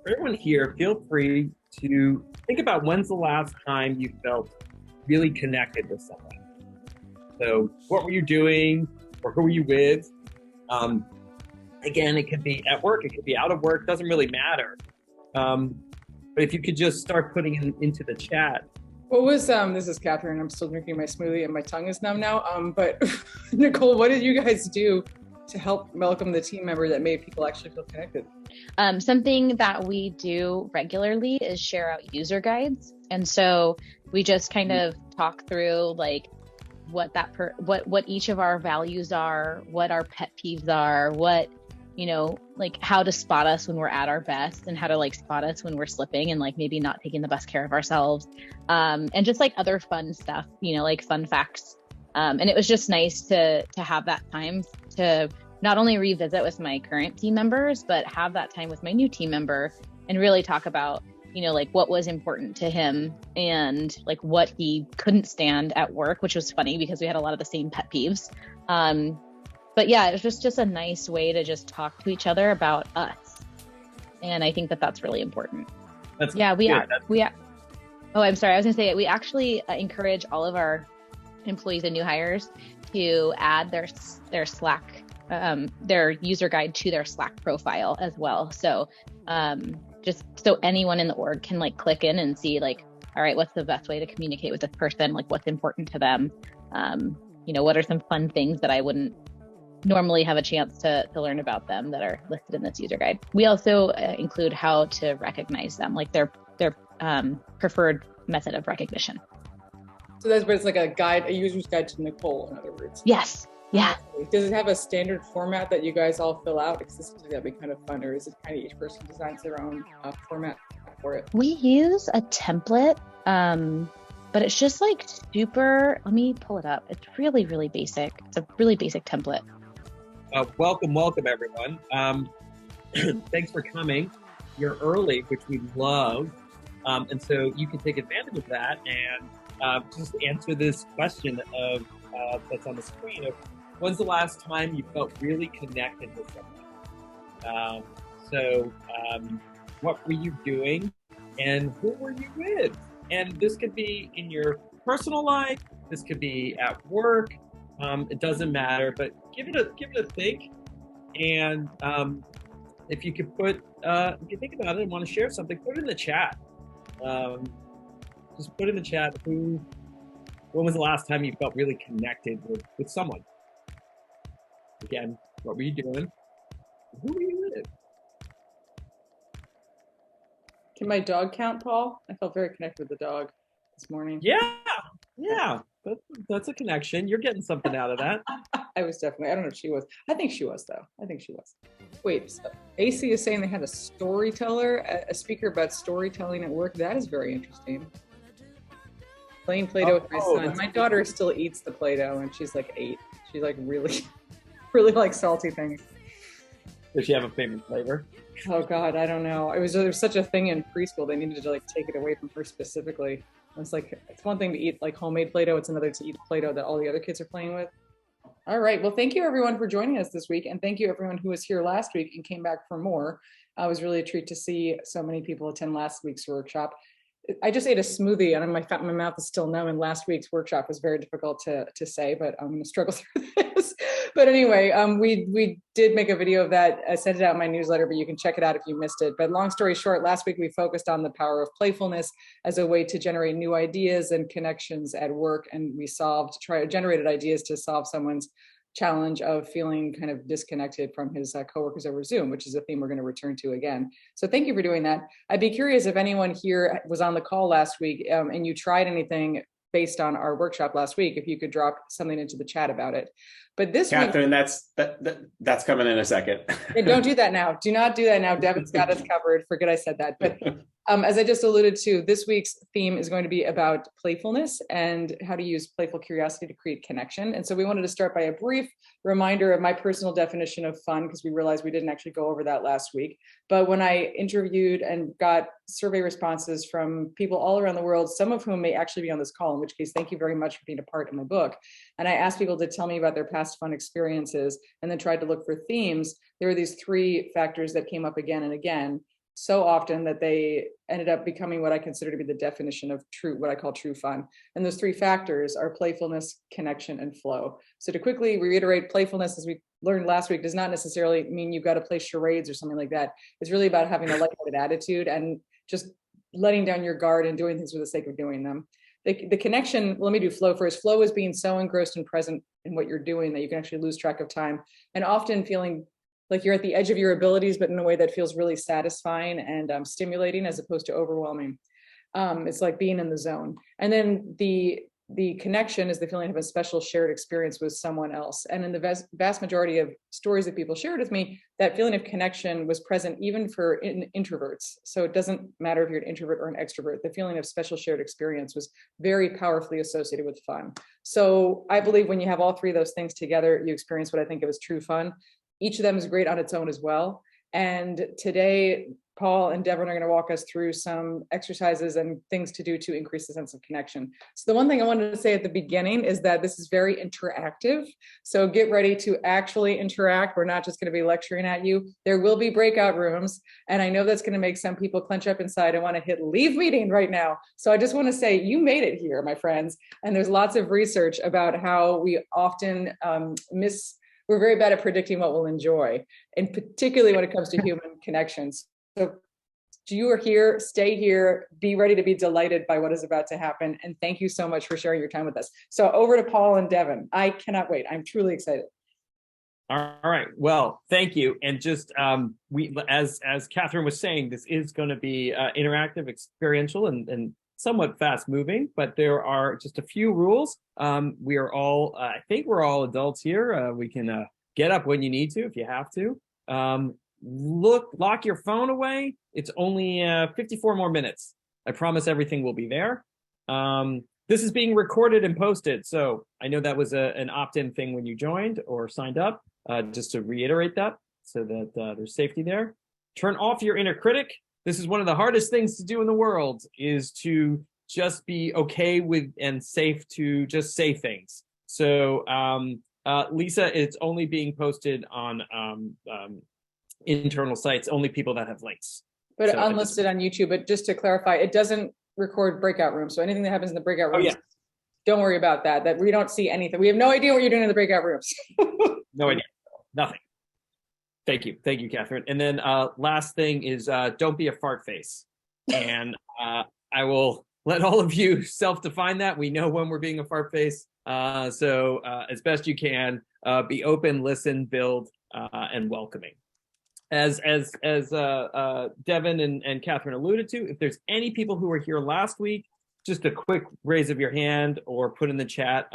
For everyone here, feel free to think about when's the last time you felt really connected with someone. So what were you doing or who were you with? Um, Again, it could be at work, it could be out of work, doesn't really matter. But if you could just start putting it into the chat. What was, this is Catherine, I'm still drinking my smoothie and my tongue is numb now. But Nicole, what did you guys do to help welcome the team member that made people actually feel connected? Something that we do regularly is share out user guides. And so we just kind of talk through like what each of our values are, what our pet peeves are, what, like how to spot us when we're at our best and how to like spot us when we're slipping and like maybe not taking the best care of ourselves. And just like other fun stuff, like fun facts. And it was just nice to have that time to not only revisit with my current team members, but have that time with my new team member and really talk about, like what was important to him and like what he couldn't stand at work, which was funny because we had a lot of the same pet peeves. But yeah, it was just a nice way to just talk to each other about us. And I think that that's really important. Oh, I'm sorry. I was gonna say, we actually encourage all of our employees and new hires to add their Slack, their user guide to their Slack profile as well. So just so anyone in the org can like click in and see like, all right, what's the best way to communicate with this person? Like what's important to them? What are some fun things that I wouldn't normally have a chance to learn about them that are listed in this user guide. We also include how to recognize them, like their preferred method of recognition. So that's where it's like a user's guide to Nicole, in other words. Yes. Yeah. Does it have a standard format that you guys all fill out? Because this would be kind of fun, or is it kind of each person designs their own format for it? We use a template, but it's just like super, let me pull it up. It's really, really basic. It's a really basic template. Welcome everyone. Thanks for coming. You're early, which we love. And so you can take advantage of that and just answer this question of that's on the screen of when's the last time you felt really connected with someone? What were you doing and who were you with? And this could be in your personal life, this could be at work. It doesn't matter, but give it a think. And if you could if you think about it and want to share something, put it in the chat. Just put in the chat when was the last time you felt really connected with someone? Again, what were you doing? Who were you with? Can my dog count, Paul? I felt very connected with the dog this morning. Yeah. That's a connection. You're getting something out of that. I was definitely, I don't know if she was. I think she was, though. I think she was. Wait, so AC is saying they had a storyteller, a speaker about storytelling at work. That is very interesting. Playing Play-Doh with my son. My daughter still eats the Play-Doh, and she's like 8. She's like really, really likes salty things. Does she have a favorite flavor? Oh God, I don't know. There was such a thing in preschool. They needed to like take it away from her specifically. It's like, it's one thing to eat like homemade Play-Doh. It's another to eat Play-Doh that all the other kids are playing with. All right. Well, thank you everyone for joining us this week. And thank you everyone who was here last week and came back for more. It was really a treat to see so many people attend last week's workshop. I just ate a smoothie and my mouth is still numb, and last week's workshop was very difficult to say, but I'm going to struggle through this. But anyway, we did make a video of that. I sent it out in my newsletter, but you can check it out if you missed it. But long story short, last week we focused on the power of playfulness as a way to generate new ideas and connections at work. And we generated ideas to solve someone's challenge of feeling kind of disconnected from his coworkers over Zoom, which is a theme we're going to return to again. So thank you for doing that. I'd be curious if anyone here was on the call last week and you tried anything based on our workshop last week, if you could drop something into the chat about it. But this Catherine, that's coming in a second. Hey, don't do that now. Do not do that now. Devin's got us covered. Forget I said that. But as I just alluded to, this week's theme is going to be about playfulness and how to use playful curiosity to create connection. And so we wanted to start by a brief reminder of my personal definition of fun, because we realized we didn't actually go over that last week. But when I interviewed and got survey responses from people all around the world, some of whom may actually be on this call, in which case, thank you very much for being a part of my book. And I asked people to tell me about their past fun experiences and then tried to look for themes. There were these 3 factors that came up again and again. so often that they ended up becoming what I consider to be the definition of true, what I call true fun. And those three factors are playfulness, connection, and flow. So to quickly reiterate, playfulness, as we learned last week, does not necessarily mean you've got to play charades or something like that. It's really about having a lighthearted attitude and just letting down your guard and doing things for the sake of doing them. The connection, let me do flow first. Flow is being so engrossed and present in what you're doing that you can actually lose track of time, and often feeling like you're at the edge of your abilities, but in a way that feels really satisfying and stimulating as opposed to overwhelming. It's like being in the zone. And then the connection is the feeling of a special shared experience with someone else. And in the vast majority of stories that people shared with me, that feeling of connection was present even for introverts. So it doesn't matter if you're an introvert or an extrovert, the feeling of special shared experience was very powerfully associated with fun. So I believe when you have all three of those things together, you experience what I think of as true fun. Each of them is great on its own as well. And today, Paul and Devin are going to walk us through some exercises and things to do to increase the sense of connection. So the one thing I wanted to say at the beginning is that this is very interactive. So get ready to actually interact. We're not just going to be lecturing at you. There will be breakout rooms. And I know that's going to make some people clench up inside and want to hit leave meeting right now. So I just want to say you made it here, my friends. And there's lots of research about how we often we're very bad at predicting what we'll enjoy, and particularly when it comes to human connections. So you are here, stay here, be ready to be delighted by what is about to happen. And thank you so much for sharing your time with us. So over to Paul and Devin. I cannot wait. I'm truly excited. All right. Well, thank you. And just as Catherine was saying, this is going to be interactive, experiential, and somewhat fast moving, but there are just a few rules. We are all, I think we're all adults here. We can get up when you need to, if you have to. Lock your phone away. It's only 54 more minutes. I promise everything will be there. This is being recorded and posted. So I know that was an opt-in thing when you joined or signed up, just to reiterate that so that there's safety there. Turn off your inner critic. This is one of the hardest things to do in the world, is to just be okay with and safe to just say things. So Lisa, it's only being posted on internal sites, only people that have links. But so unlisted on YouTube. But just to clarify, it doesn't record breakout rooms. So anything that happens in the breakout rooms, don't worry about that. That we don't see anything. We have no idea what you're doing in the breakout rooms. No idea. Nothing. Thank you, Catherine. And then last thing is don't be a fart face. And I will let all of you self-define that. We know when we're being a fart face. So as best you can, be open, listen, build, and welcoming. As Devin and Catherine alluded to, if there's any people who were here last week, just a quick raise of your hand or put in the chat.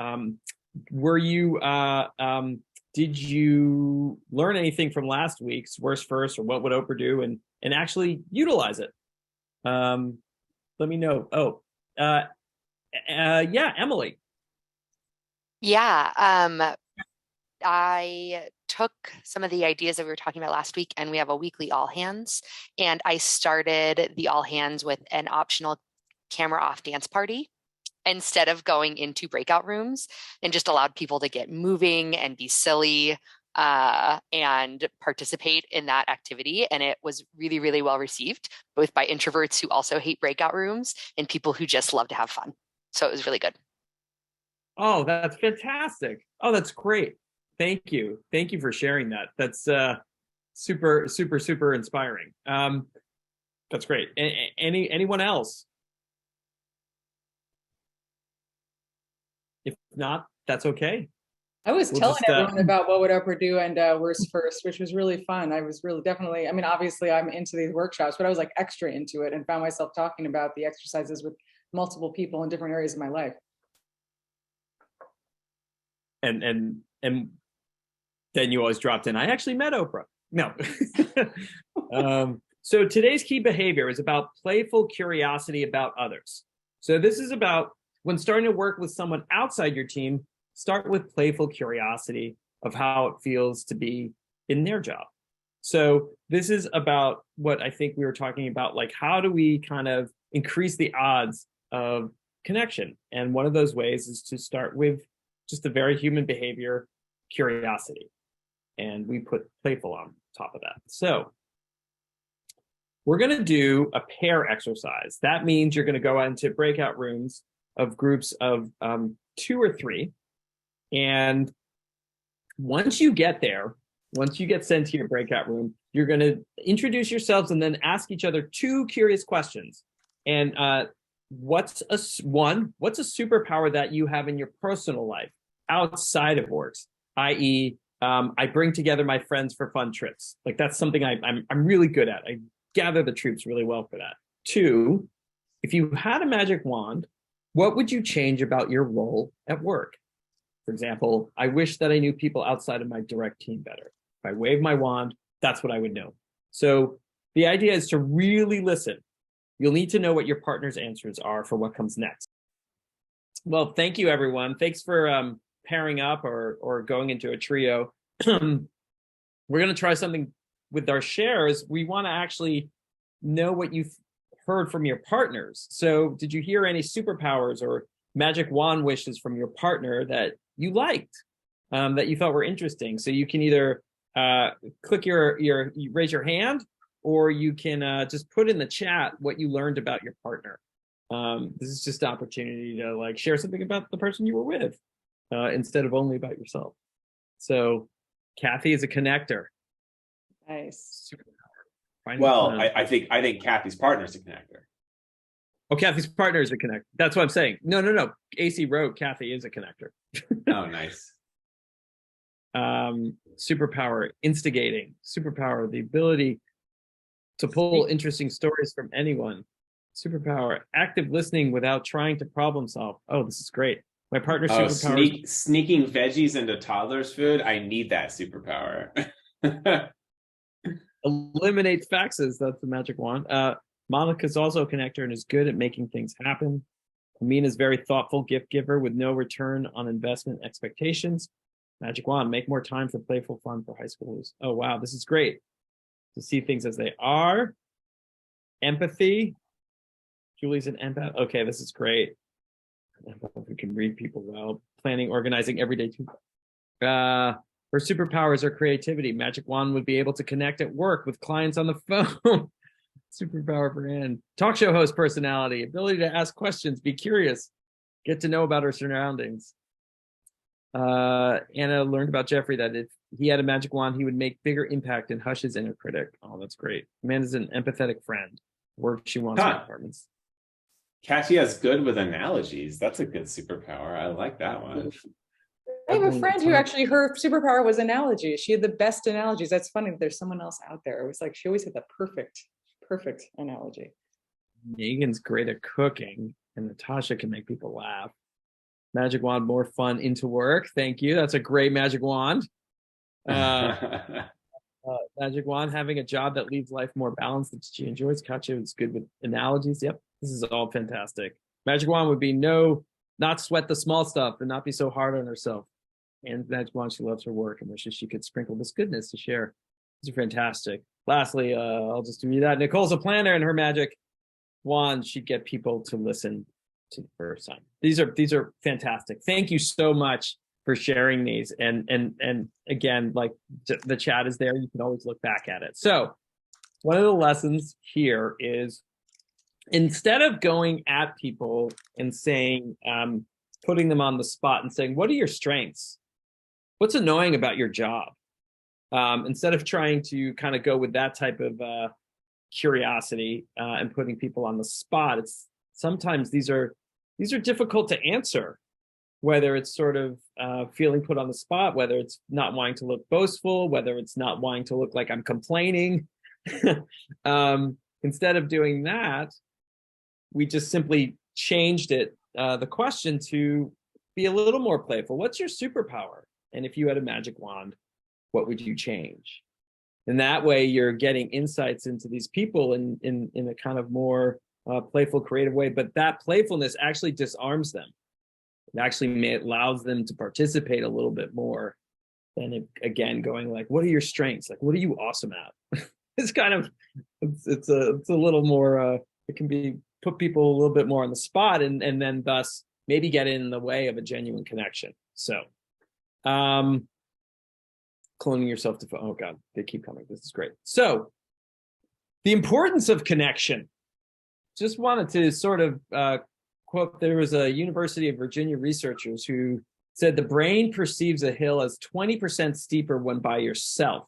Did you learn anything from last week's worst first, or what would Oprah do, and actually utilize it? Let me know. Oh, yeah, Emily. Yeah, I took some of the ideas that we were talking about last week, and we have a weekly all hands, and I started the all hands with an optional camera off dance party instead of going into breakout rooms, and just allowed people to get moving and be silly and participate in that activity. And it was really, really well received, both by introverts who also hate breakout rooms and people who just love to have fun. So it was really good. Oh, that's fantastic. Oh, that's great. Thank you. Thank you for sharing that. That's super, super, super inspiring. That's great. Anyone else? If not, that's okay. I was telling everyone about what would Oprah do and worst first, which was really fun. I was really definitely, I mean, obviously I'm into these workshops, but I was like extra into it and found myself talking about the exercises with multiple people in different areas of my life. And then you always dropped in, I actually met Oprah. No. So today's key behavior is about playful curiosity about others. So this is about when starting to work with someone outside your team, start with playful curiosity of how it feels to be in their job. So this is about what I think we were talking about, like how do we kind of increase the odds of connection? And one of those ways is to start with just a very human behavior, curiosity. And we put playful on top of that. So we're going to do a pair exercise. That means you're going to go into breakout rooms of groups of 2 or 3. And once you get there, once you get sent to your breakout room, you're going to introduce yourselves and then ask each other 2 curious questions. And what's a superpower that you have in your personal life outside of works, i.e., I bring together my friends for fun trips. Like that's something I'm really good at. I gather the troops really well for that. 2, if you had a magic wand, what would you change about your role at work? For example, I wish that I knew people outside of my direct team better. If I wave my wand, that's what I would know. So the idea is to really listen. You'll need to know what your partner's answers are for what comes next. Well, thank you, everyone. Thanks for pairing up or going into a trio. We're going to try something with our shares. We want to actually know what you've heard from your partners. So did you hear any superpowers or magic wand wishes from your partner that you liked, that you thought were interesting? So you can either click you raise your hand, or you can just put in the chat what you learned about your partner. This is just an opportunity to like share something about the person you were with instead of only about yourself. So Kathy is a connector. Nice. Well, I think Kathy's partner is a connector. Oh, Kathy's partner is a connector. That's what I'm saying. No. AC wrote Kathy is a connector. Oh, nice. Superpower, instigating. Superpower, the ability to pull interesting stories from anyone. Superpower, active listening without trying to problem solve. Oh, this is great. My partner's superpower. Sneaking veggies into toddlers' food. I need that superpower. Eliminate faxes. That's the magic wand. Monica's also a connector and is good at making things happen. Amina's very thoughtful gift giver with no return on investment expectations. Magic wand, make more time for playful fun for high schoolers. Oh, wow, this is great. To see things as they are. Empathy. Julie's an empath. Okay, this is great. We can read people well. Planning, organizing, everyday. Her superpowers are creativity. Magic wand would be able to connect at work with clients on the phone. Superpower for Anne. Talk show host personality. Ability to ask questions, be curious, get to know about her surroundings. Anna learned about Jeffrey that if he had a magic wand, he would make bigger impact and hush his inner critic. Oh, that's great. Amanda's an empathetic friend. Work she wants in apartments. Katya's good with analogies. That's a good superpower. I like that one. I have a friend who actually, her superpower was analogies. She had the best analogies. That's funny that there's someone else out there. It was like she always had the perfect analogy. Megan's great at cooking, and Natasha can make people laugh. Magic wand, more fun into work. Thank you. That's a great magic wand. Magic wand, having a job that leaves life more balanced that she enjoys. Katya is good with analogies. Yep, this is all fantastic. Magic wand would be not sweat the small stuff and not be so hard on herself. And magic wand, she loves her work and wishes she could sprinkle this goodness to share. These are fantastic. Lastly, I'll just do that. Nicole's a planner, and her magic wand, she'd get people to listen to the first time. These are fantastic. Thank you so much for sharing these. And again, like the chat is there. You can always look back at it. So one of the lessons here is, instead of going at people and saying, putting them on the spot and saying, what are your strengths? What's annoying about your job? Instead of trying to kind of go with that type of curiosity and putting people on the spot, it's sometimes these are difficult to answer, whether it's sort of feeling put on the spot, whether it's not wanting to look boastful, whether it's not wanting to look like I'm complaining. Instead of doing that, we just simply changed it, the question, to be a little more playful. What's your superpower? And if you had a magic wand, what would you change? And that way you're getting insights into these people in a kind of more playful, creative way. But that playfulness actually disarms them. It actually allows them to participate a little bit more than, again, going like, what are your strengths? Like, what are you awesome at? It's kind of, it's a little more, it can be put people a little bit more on the spot and then thus maybe get in the way of a genuine connection. So, cloning yourself to, oh God, they keep coming. This is great. So The importance of connection. Just wanted to sort of quote, there was a University of Virginia researchers who said the brain perceives a hill as 20% steeper when by yourself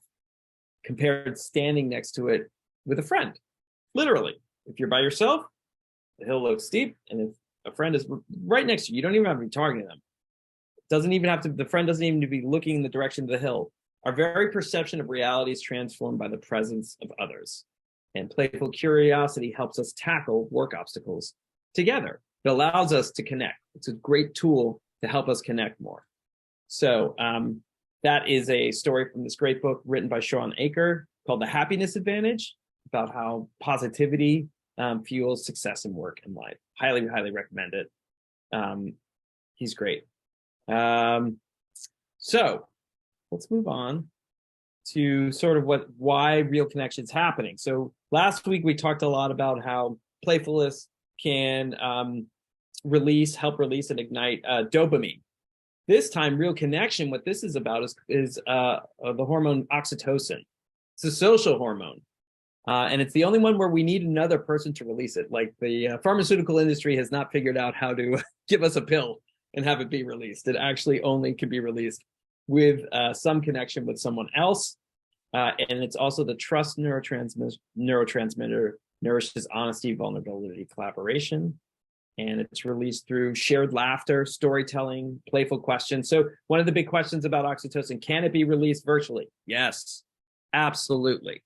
compared to standing next to it with a friend. Literally, if you're by yourself, the hill looks steep, and if a friend is right next to you, you don't even have to be targeting them. The friend doesn't even have to be looking in the direction of the hill. Our very perception of reality is transformed by the presence of others. And playful curiosity helps us tackle work obstacles together. It allows us to connect. It's a great tool to help us connect more. So that is a story from this great book written by Sean Aker called The Happiness Advantage, about how positivity fuels success in work and life. Highly, highly recommend it. He's great. So let's move on to sort of why real connection is happening. So last week we talked a lot about how playfulness can help release and ignite dopamine. This time, real connection, what this is about is the hormone oxytocin. It's a social hormone. And it's the only one where we need another person to release it. Like the pharmaceutical industry has not figured out how to give us a pill and have it be released. It actually only can be released with some connection with someone else. And it's also the trust neurotransmitter, nourishes honesty, vulnerability, collaboration. And it's released through shared laughter, storytelling, playful questions. So one of the big questions about oxytocin, can it be released virtually? Yes, absolutely.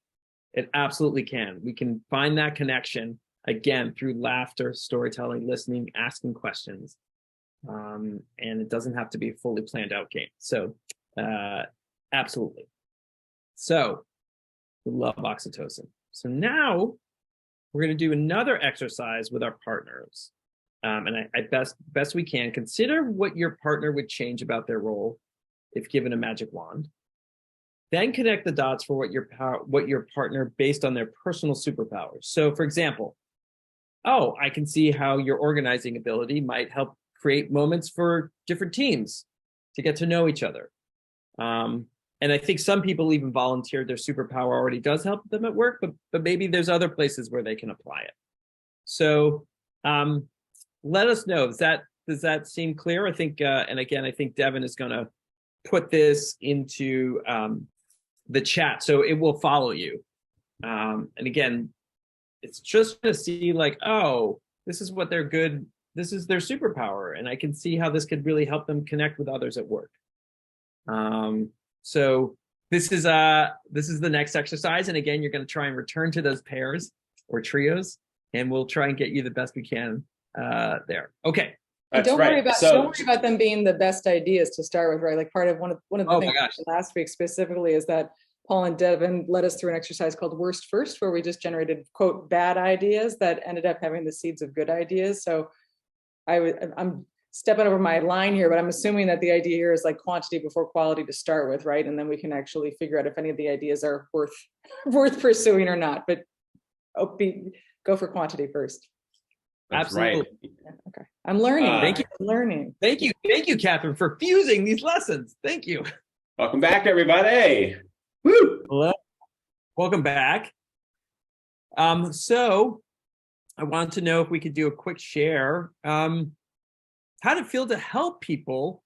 It absolutely can. We can find that connection, again, through laughter, storytelling, listening, asking questions. And it doesn't have to be a fully planned out game. So absolutely. So we love oxytocin. So now we're going to do another exercise with our partners. And I best we can consider what your partner would change about their role if given a magic wand. Then connect the dots for what your partner based on their personal superpowers. So for example, I can see how your organizing ability might help create moments for different teams to get to know each other. And I think some people even volunteered their superpower already does help them at work, but maybe there's other places where they can apply it. So let us know. Does that seem clear? I think, and again, I think Devin is going to put this into the chat, so it will follow you. And again, it's just to see like, this is what they're good. This is their superpower, and I can see how this could really help them connect with others at work. So this is the next exercise, and again, you're going to try and return to those pairs or trios, and we'll try and get you the best we can there. Okay. Don't worry about them being the best ideas to start with, right? Like part of one of the things last week specifically is that Paul and Devin led us through an exercise called Worst First, where we just generated, quote, bad ideas that ended up having the seeds of good ideas. So I'm stepping over my line here, but I'm assuming that the idea here is like quantity before quality to start with, right? And then we can actually figure out if any of the ideas are worth pursuing or not. But go for quantity first. That's absolutely. Right. Yeah, okay. I'm learning. Thank you. I'm learning. Thank you, Catherine, for fusing these lessons. Thank you. Welcome back, everybody. Woo! Hello. Welcome back. So I wanted to know if we could do a quick share. How did it feel to help people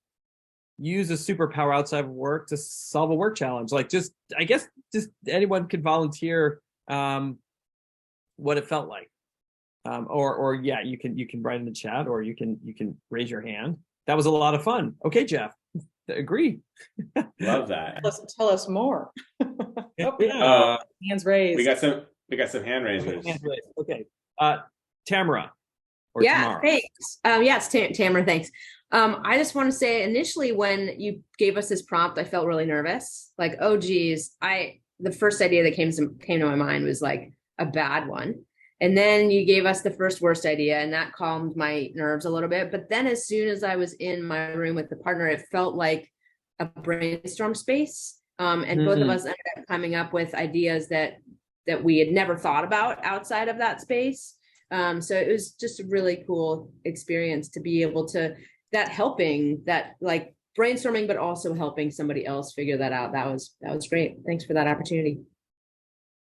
use a superpower outside of work to solve a work challenge? Like I guess anyone could volunteer what it felt like. Or you can write in the chat, or you can raise your hand. That was a lot of fun. Okay, Jeff, agree. Love that. Tell us more. Hands raised. We got some hand raisers. Hands raised. Okay, Tamara. Tamara. Thanks. It's Tamara. Thanks. I just want to say, initially when you gave us this prompt, I felt really nervous. Like, oh geez, the first idea that came to my mind was like a bad one. And then you gave us the first worst idea, and that calmed my nerves a little bit. But then as soon as I was in my room with the partner, it felt like a brainstorm space. And both of us ended up coming up with ideas that we had never thought about outside of that space. So it was just a really cool experience to be able to, helping like brainstorming, but also helping somebody else figure that out. That was great. Thanks for that opportunity.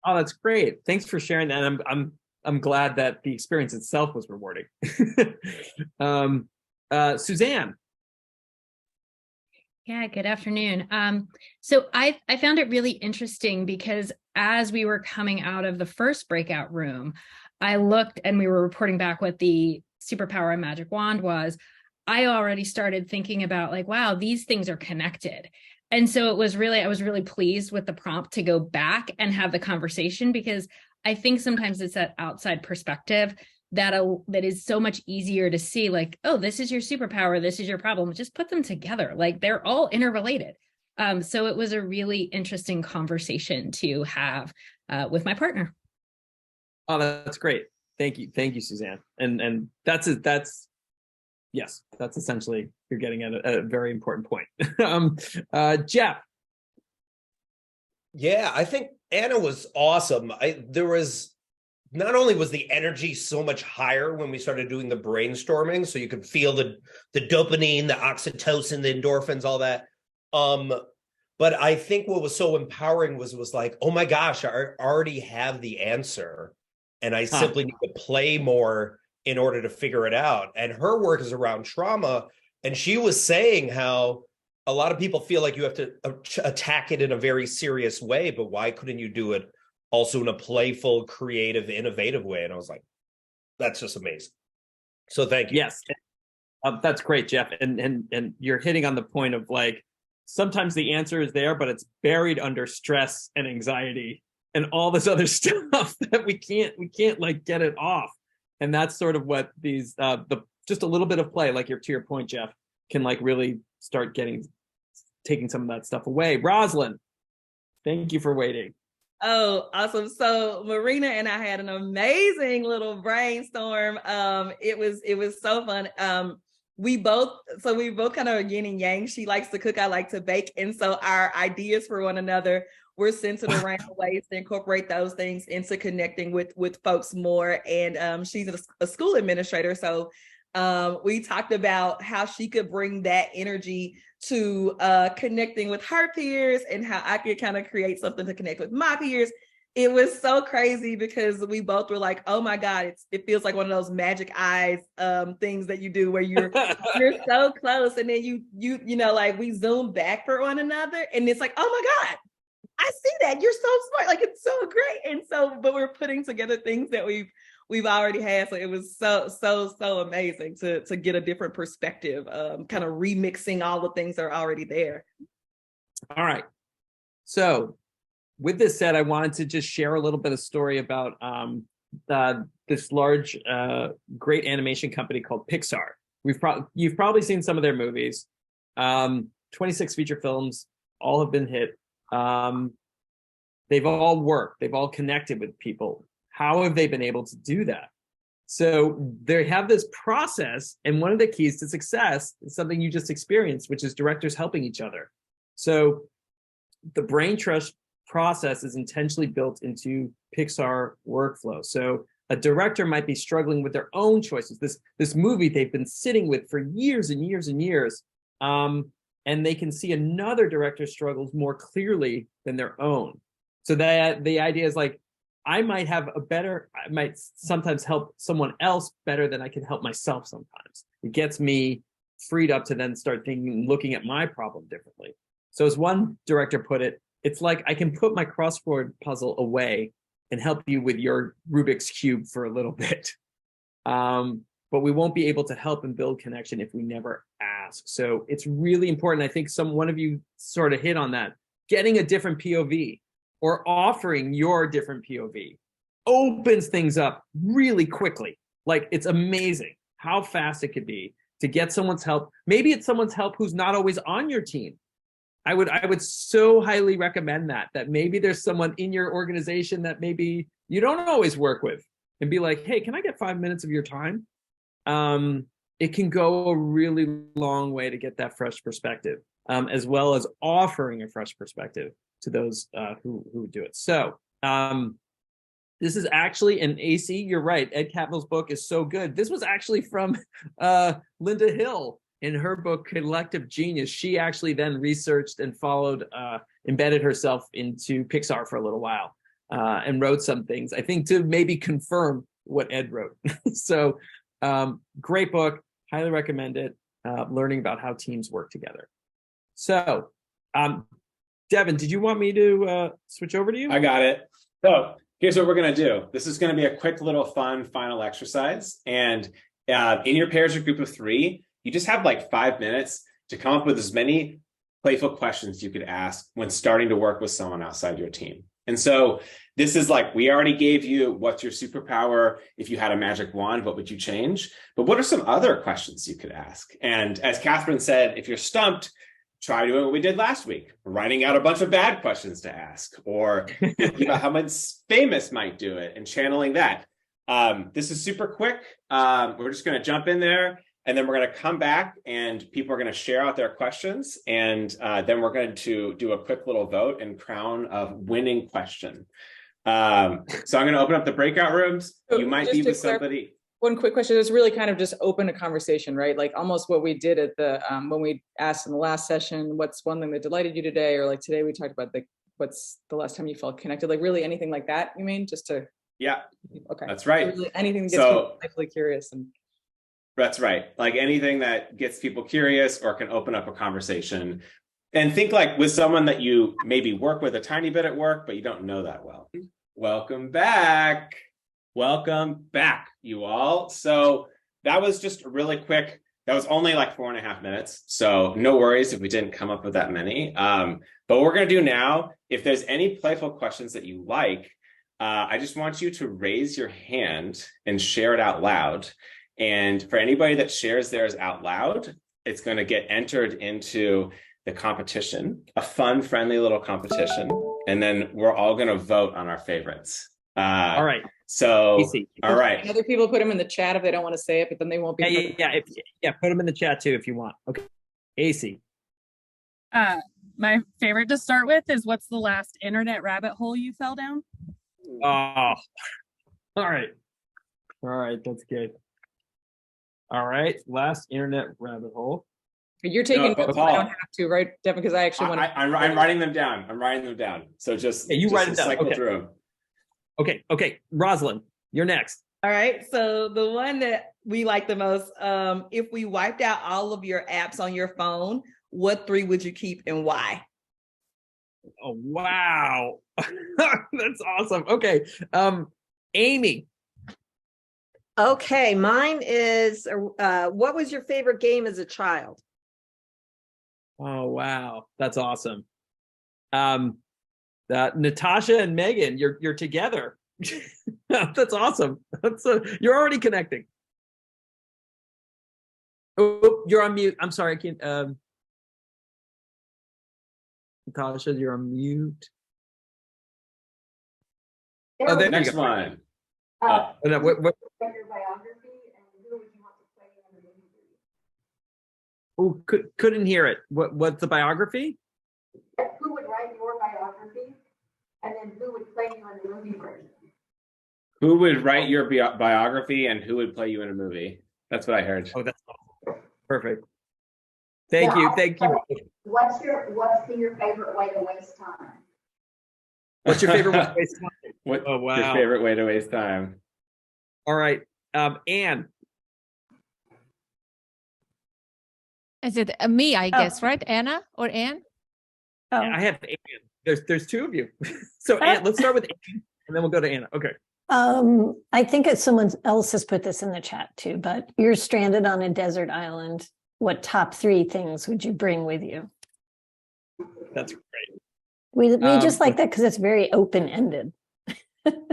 Oh, that's great. Thanks for sharing that. I'm glad that the experience itself was rewarding. Suzanne. Yeah, good afternoon. So I found it really interesting because as we were coming out of the first breakout room, I looked and we were reporting back what the superpower and magic wand was. I already started thinking about like, wow, these things are connected. And so I was really pleased with the prompt to go back and have the conversation, because I think sometimes it's that outside perspective that is so much easier to see, like, oh, this is your superpower, this is your problem, just put them together, like they're all interrelated. So it was a really interesting conversation to have with my partner. Oh, that's great. Thank you, Suzanne. And that's yes, that's essentially, you're getting at a very important point. Jeff. Yeah, I think Anna was awesome. There was, not only was the energy so much higher when we started doing the brainstorming, so you could feel the dopamine, the oxytocin, the endorphins, all that. But I think what was so empowering was like, oh my gosh, I already have the answer, and I simply need to play more in order to figure it out. And her work is around trauma, and she was saying how a lot of people feel like you have to attack it in a very serious way, but why couldn't you do it also in a playful, creative, innovative way? And I was like, that's just amazing. So thank you. Yes, that's great, Jeff. And you're hitting on the point of like, sometimes the answer is there, but it's buried under stress and anxiety and all this other stuff that we can't like get it off. And that's sort of what these just a little bit of play, like to your point, Jeff, can like really start taking some of that stuff away. Rosalind, thank you for waiting. Oh, awesome. So Marina and I had an amazing little brainstorm. It was so fun. We both kind of yin and yang. She likes to cook, I like to bake. And so our ideas for one another were centered around ways to incorporate those things into connecting with folks more. And she's a school administrator. So we talked about how she could bring that energy to connecting with her peers, and how I could kind of create something to connect with my peers. It was so crazy because we both were like, oh my God, it feels like one of those magic eyes things that you do where you're so close, and then you know, like we zoom back for one another, and it's like, oh my God, I see that. You're so smart. Like, it's so great. And so, but we're putting together things that we've already had. So it was so amazing to get a different perspective, kind of remixing all the things that are already there. All right. So with this said, I wanted to just share a little bit of story about this large, great animation company called Pixar. You've probably seen some of their movies. 26 feature films, all have been hit. They've all worked. They've all connected with people. How have they been able to do that? So they have this process, and one of the keys to success is something you just experienced, which is directors helping each other. So the brain trust process is intentionally built into Pixar workflow. So a director might be struggling with their own choices. This movie they've been sitting with for years and years and years, and they can see another director's struggles more clearly than their own. So that the idea is like, I might sometimes help someone else better than I can help myself sometimes. It gets me freed up to then start thinking, looking at my problem differently. So as one director put it, it's like I can put my crossword puzzle away and help you with your Rubik's Cube for a little bit. But we won't be able to help and build connection if we never ask. So it's really important. I think one of you sort of hit on that. Getting a different POV or offering your different POV opens things up really quickly. Like, it's amazing how fast it could be to get someone's help. Maybe it's someone's help who's not always on your team. I would so highly recommend that maybe there's someone in your organization that maybe you don't always work with, and be like, hey, can I get 5 minutes of your time? It can go a really long way to get that fresh perspective, as well as offering a fresh perspective to those who do it. So this is actually an AC. You're right. Ed Catmull's book is so good. This was actually from Linda Hill in her book, Collective Genius. She actually then researched and followed, embedded herself into Pixar for a little while. and wrote some things, I think, to maybe confirm what Ed wrote. So great book, highly recommend it, learning about how teams work together. So Devin, did you want me to switch over to you? I got it. So here's what we're going to do. This is going to be a quick little fun final exercise. And in your pairs or group of 3, you just have like 5 minutes to come up with as many playful questions you could ask when starting to work with someone outside your team. And so this is like, we already gave you what's your superpower. If you had a magic wand, what would you change? But what are some other questions you could ask? And as Catherine said, if you're stumped, try doing what we did last week, writing out a bunch of bad questions to ask, or thinking about how much famous might do it and channeling that. This is super quick. We're just going to jump in there, and then we're going to come back and people are going to share out their questions. And then we're going to do a quick little vote and crown a winning question. So I'm going to open up the breakout rooms. So you might be with somebody. One quick question. It's really kind of just open a conversation, right? Like almost what we did at the, when we asked in the last session, what's one thing that delighted you today? Or like today we talked about what's the last time you felt connected? Like really anything like that, you mean? Just to. Yeah. Okay. That's right. So really anything that gets people actually curious. And. That's right. Like anything that gets people curious or can open up a conversation. And think like with someone that you maybe work with a tiny bit at work, but you don't know that well. Welcome back. Welcome back, you all. So that was just really quick. That was only like 4.5 minutes. So no worries if we didn't come up with that many. But what we're going to do now, if there's any playful questions that you like, I just want you to raise your hand and share it out loud. And for anybody that shares theirs out loud, it's going to get entered into the competition, a fun, friendly little competition. And then we're all going to vote on our favorites. All right. So, Easy. All right. Other people put them in the chat if they don't want to say it, but then they won't be. Yeah. Put them in the chat too if you want. Okay. AC. My favorite to start with is what's the last internet rabbit hole you fell down? Oh, all right. All right. That's good. All right. Last internet rabbit hole. You're taking No, notes. Paul, I don't have to, right, Devin? Because I actually want to. I'm writing them down. I'm writing them down. So just, you write them down. Cycle Okay. through them. Okay. Rosalind, you're next. All right. So the one that we like the most, if we wiped out all of your apps on your phone, what 3 would you keep and why? Oh, wow. That's awesome. Okay. Amy. Okay, mine is, what was your favorite game as a child? Oh, wow. That's awesome. Natasha and Megan, you're together. That's awesome. You're already connecting. Oh, you're on mute. I'm sorry. I can't. Natasha, you're on mute. Oh, there Next you go. one. What? Your biography and who would you want to play in the movie? Oh, couldn't hear it. What's the biography? Who would write your biography, and then who would play you in the movie version? Who would write your biography and who would play you in a movie? That's what I heard. Oh, that's awesome. Perfect. Thank you. What's your favorite way to waste time? What's your favorite way to waste time? What's your favorite way to waste time? All right. Anne. Is it me, I guess, right? Anna or Anne? Oh. I have Anne. There's 2 of you. So Anne, let's start with Anne, and then we'll go to Anna. Okay. I think someone else has put this in the chat too, but you're stranded on a desert island. What top 3 things would you bring with you? That's great. We just like that because it's very open-ended.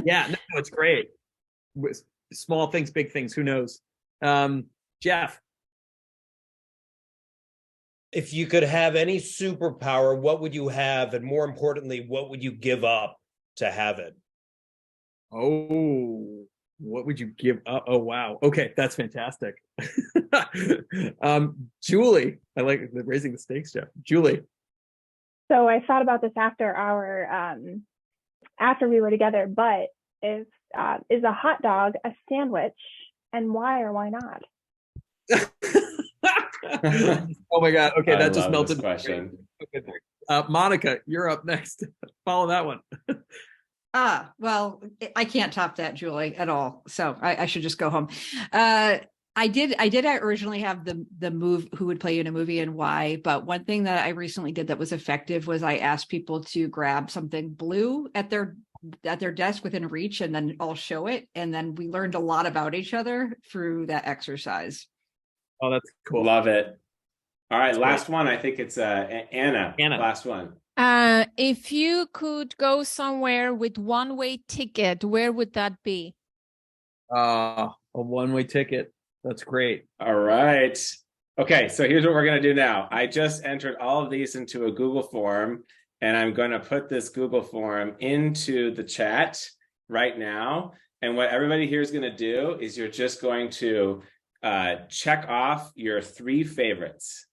Yeah, no, it's great. Small things, big things, who knows? Jeff. If you could have any superpower, what would you have? And more importantly, what would you give up to have it? Oh, what would you give up? Oh, wow. Okay, that's fantastic. Julie, I like raising the stakes, Jeff. Julie. So I thought about this after we were together, but is a hot dog a sandwich, and why or why not? Oh my God. Okay, that just melted. Question. Monica, you're up next. Follow that one. Well, I can't top that, Julie, at all. So I should just go home. I did originally have the move who would play you in a movie and why, but one thing that I recently did that was effective was I asked people to grab something blue at their desk within reach, and then I'll show it. And then we learned a lot about each other through that exercise. Oh, that's cool. Love it. All right, That's last great. one. I think it's Anna. Last one. If you could go somewhere with one-way ticket, where would that be? A one-way ticket. That's great. All right. Okay, so here's what we're going to do now. I just entered all of these into a Google form, and I'm going to put this Google form into the chat right now. And what everybody here is going to do is you're just going to check off your 3 favorites,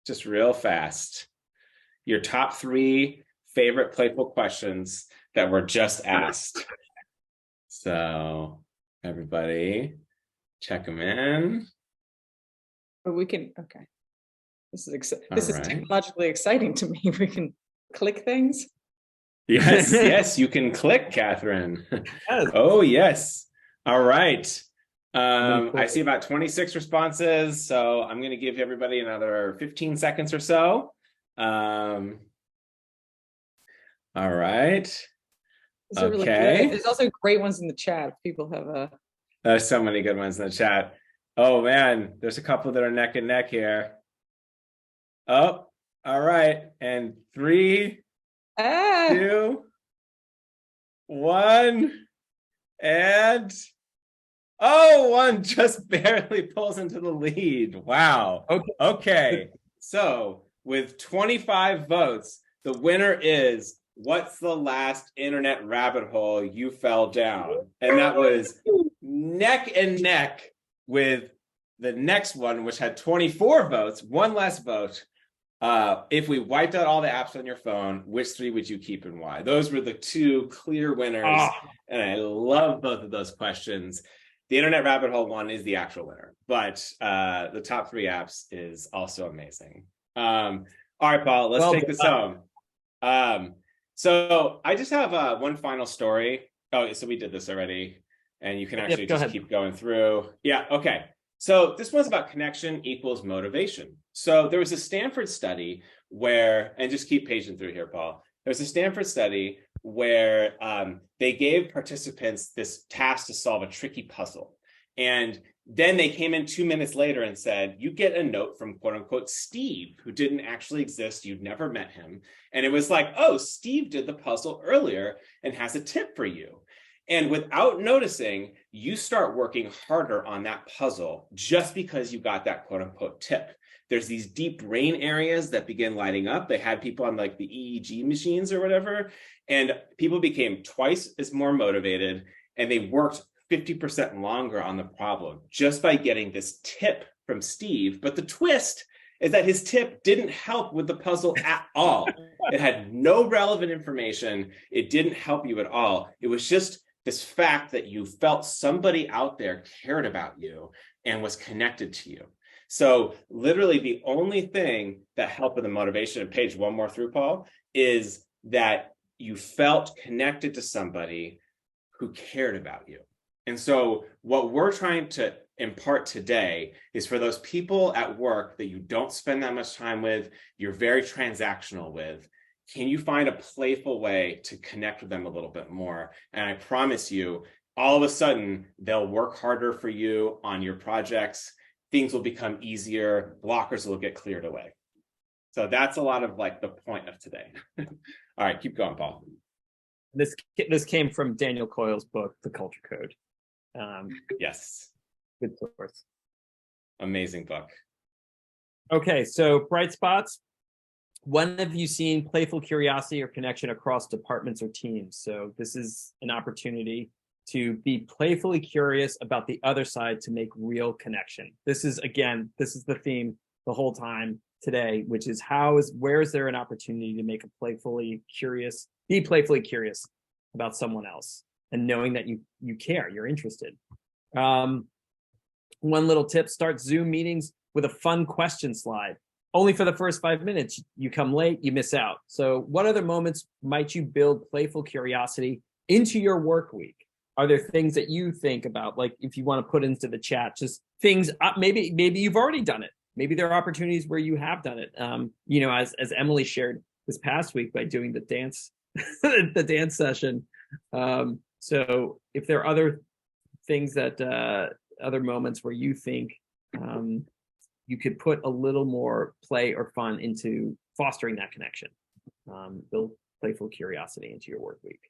just real fast. Your top 3 favorite playful questions that were just asked. So everybody, check them in. But we can, okay. This is All right. technologically exciting to me. We can click things. Yes, yes, you can click, Catherine. Yes. Oh, yes. All right. I see about 26 responses, so I'm going to give everybody another 15 seconds or so. All right. These are really good. There's also great ones in the chat. People have There's so many good ones in the chat. Oh man, there's a couple that are neck and neck here. Oh, all right. And 3, 2, 1, and one just barely pulls into the lead. Wow. Okay. So with 25 votes, the winner is what's the last internet rabbit hole you fell down? And that was neck and neck with the next one, which had 24 votes, one less vote. If we wiped out all the apps on your phone, which 3 would you keep and why? Those were the 2 clear winners. And I love both of those questions. The internet rabbit hole one is the actual winner, but the top 3 apps is also amazing. All right, Paul, let's take this home. So I just have one final story. Oh, so we did this already, and you can actually just keep going through. Yeah, okay. So this one's about connection equals motivation. So there was a Stanford study where, and just keep paging through here, Paul. There's a Stanford study where they gave participants this task to solve a tricky puzzle. And then they came in 2 minutes later and said, you get a note from quote unquote Steve, who didn't actually exist. You'd never met him. And it was like, oh, Steve did the puzzle earlier and has a tip for you. And without noticing, you start working harder on that puzzle just because you got that quote unquote tip. There's these deep brain areas that begin lighting up. They had people on like the EEG machines or whatever, and people became twice as more motivated, and they worked 50% longer on the problem just by getting this tip from Steve. But the twist is that his tip didn't help with the puzzle at all. It had no relevant information. It didn't help you at all. It was just this fact that you felt somebody out there cared about you and was connected to you. So literally the only thing that helped with the motivation, and page one more through, Paul, is that you felt connected to somebody who cared about you. And so what we're trying to impart today is for those people at work that you don't spend that much time with, you're very transactional with, can you find a playful way to connect with them a little bit more? And I promise you, all of a sudden, they'll work harder for you on your projects. Things will become easier. Blockers will get cleared away. So that's a lot of like the point of today. All right, keep going, Paul. This came from Daniel Coyle's book, The Culture Code. Yes. Good source. Amazing book. Okay, so bright spots. When have you seen playful curiosity or connection across departments or teams? So this is an opportunity to be playfully curious about the other side to make real connection. This is the theme the whole time today, which is where is there an opportunity to make be playfully curious about someone else and knowing that you care, you're interested. One little tip, start Zoom meetings with a fun question slide. Only for the first 5 minutes, you come late, you miss out. So what other moments might you build playful curiosity into your work week, are there things that you think about, like if you want to put into the chat, just things, maybe you've already done it. Maybe there are opportunities where you have done it. You know, as Emily shared this past week by doing the dance, the dance session. So if there are other things that, other moments where you think you could put a little more play or fun into fostering that connection, build playful curiosity into your work week.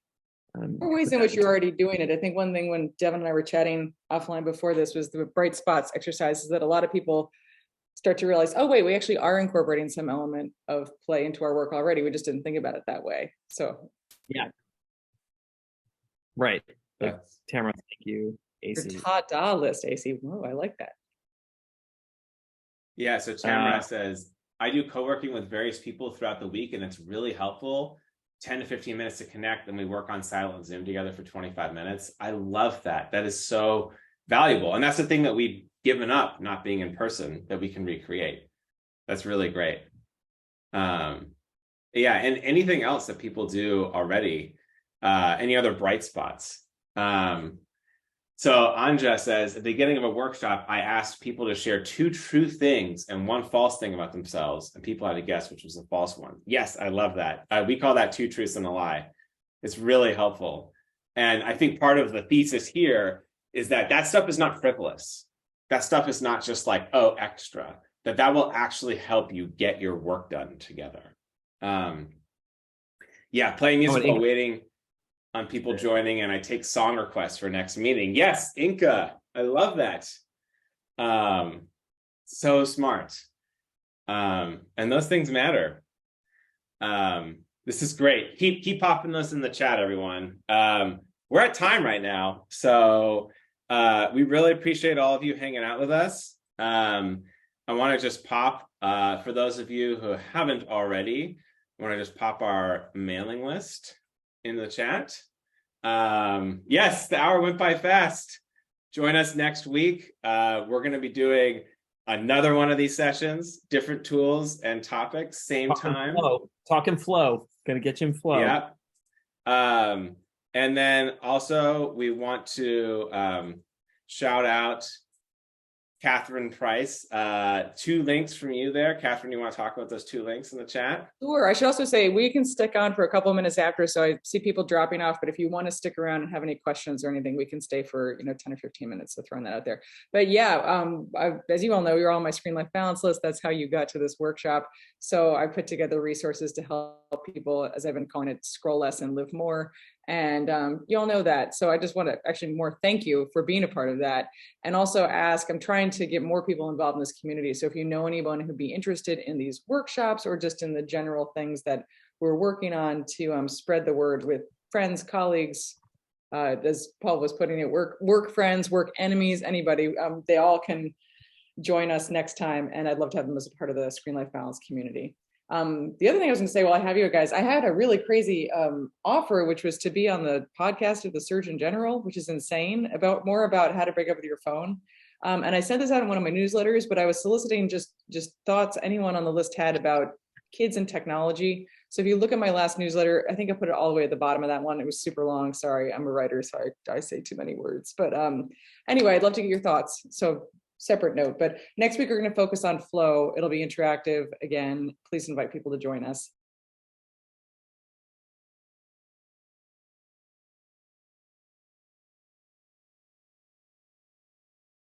Or ways in which you're already doing it. I think one thing when Devin and I were chatting offline before this was the bright spots exercises that a lot of people start to realize, oh, wait, we actually are incorporating some element of play into our work already. We just didn't think about it that way. So yeah. Right. Tamara, thank you. AC. Your ta-da list, AC. Whoa, I like that. Yeah, so Tamara says, I do co-working with various people throughout the week, and it's really helpful. 10 to 15 minutes to connect, and we work on silent Zoom together for 25 minutes. I love that. That is so valuable. And that's the thing that we've given up, not being in person, that we can recreate. That's really great. Yeah, and anything else that people do already, any other bright spots? So Anja says, at the beginning of a workshop, I asked people to share 2 true things and 1 false thing about themselves, and people had to guess which was the false one. Yes, I love that. We call that 2 truths and a lie. It's really helpful. And I think part of the thesis here is that that stuff is not frivolous. That stuff is not just like, oh, extra, that will actually help you get your work done together. Yeah, playing music while waiting on people joining, and I take song requests for next meeting. Yes, Inca, I love that. So smart. And those things matter. This is great. Keep popping those in the chat, everyone. We're at time right now, so we really appreciate all of you hanging out with us. I want to just pop, for those of you who haven't already, I want to just pop our mailing list in the chat. Yes, the hour went by fast. Join us next week. We're going to be doing another one of these sessions, different tools and topics, same time. Talk and flow. Going to get you in flow. Yeah. And then also we want to shout out Catherine Price. 2 links from you there. Catherine, you want to talk about those 2 links in the chat? Sure. I should also say we can stick on for a couple of minutes after, so I see people dropping off, but if you want to stick around and have any questions or anything, we can stay for 10 or 15 minutes, so throwing that out there. But yeah, as you all know, you're on my Screen Life Balance list. That's how you got to this workshop. So I put together resources to help people, as I've been calling it, scroll less and live more. And you all know that. So I just want to actually more thank you for being a part of that. And also ask, I'm trying to get more people involved in this community. So if you know anyone who'd be interested in these workshops or just in the general things that we're working on to spread the word with friends, colleagues, as Paul was putting it, work friends, work enemies, anybody, they all can join us next time. And I'd love to have them as a part of the Screen Life Balance community. The other thing I was going to say, while I have you guys, I had a really crazy offer, which was to be on the podcast of the Surgeon General, which is insane, more about how to break up with your phone. And I sent this out in one of my newsletters, but I was soliciting just thoughts anyone on the list had about kids and technology. So if you look at my last newsletter, I think I put it all the way at the bottom of that one. It was super long. Sorry, I'm a writer, so I say too many words. But anyway, I'd love to get your thoughts. So separate note, but next week we're going to focus on flow. It'll be interactive again. Please invite people to join us.